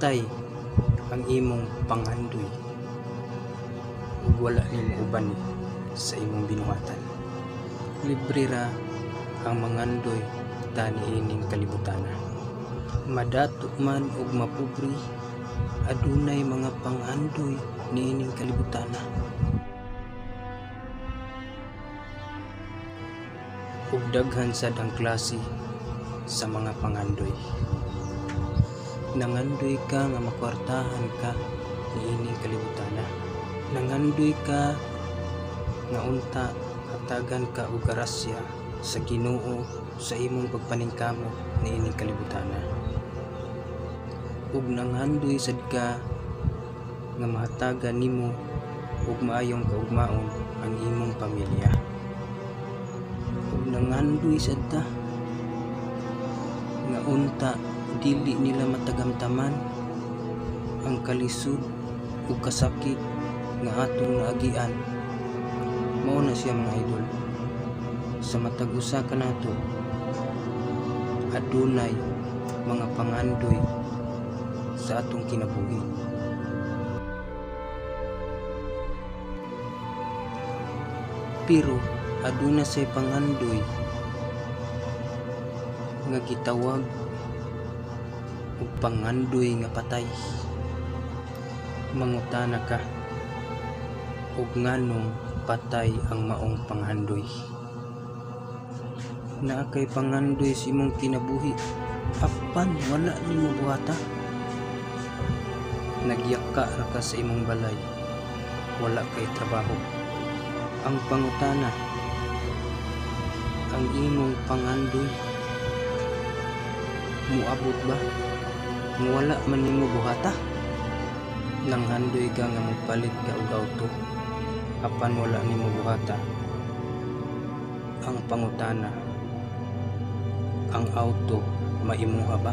patay ang imong pangandoy ug wala nimo uban sa imong binuhatan. Libre ra ang mangandoy tani ining kalibutan. Madato man ug mapubri, adunay mga pangandoy niining kalibutan. Ug daghan sad ang klase sa mga pangandoy. Nangandoy ka nga makwartahan ka niining kalibutan. Nangandoy ka nga unta hatagan ka og grasya sa Ginoo sa imong pagpaningkamo niining kalibutan. Ug nangandoy sad ka nga mahatagan nimo ug maayong kaugmaon ang imong pamilya. Ug nangandoy sad ta nga unta dili nila matagamtaman ang kalisod ug kasakit nga atong naagian. Mao na siya mga idol, sa matag usa ka nato adunay mga pangandoy sa atong kinabuhi. Pero aduna say pangandoy nga gitawag ug pangandoy nga patay. Mangutana ka, ug nganong patay ang maong pangandoy? Naa kay pangandoy sa imong kinabuhi apan wala nimo buhata. Nagyaka ra ka sa imong balay, wala kay trabaho. Ang pangutana, ang imong pangandoy muabot ba? Wala man nimo buhata. Nanghandoy ka nga magpalit ka og auto apan wala nimo buhata. Ang pangutana, ang auto maimuha ba?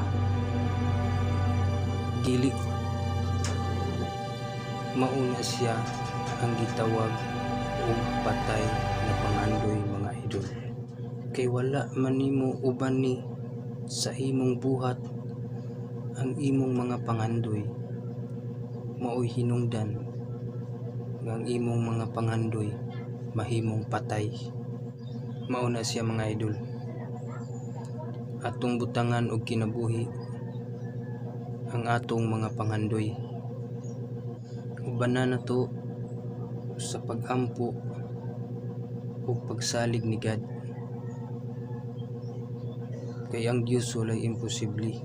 Dili. Mauna siya ang gitawag og patay na pangandoy mga idol. Kay wala man nimo uban ni sa imong buhat ang imong mga pangandoy. Maoy hinungdan nga ang imong mga pangandoy mahimong patay. Mauna siya mga idol. Atong butangan og kinabuhi ang atong mga pangandoy. Ubanan na to sa pag-ampo o pagsalig ni God. Kay ang Dios walay imposible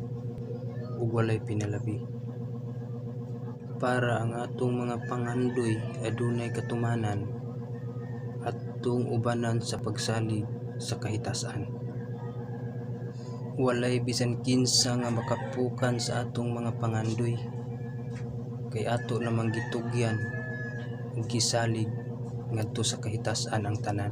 ug walay pinalabi. Para ang atong mga pangandoy adunay katumanan at atong ubanan sa pagsalig sa kahitasan. Walay bisan kinsa nga makapukan sa atong mga pangandoy, kay ato namang gitugyan ug gisalig ngadto sa kahitasan ang tanan.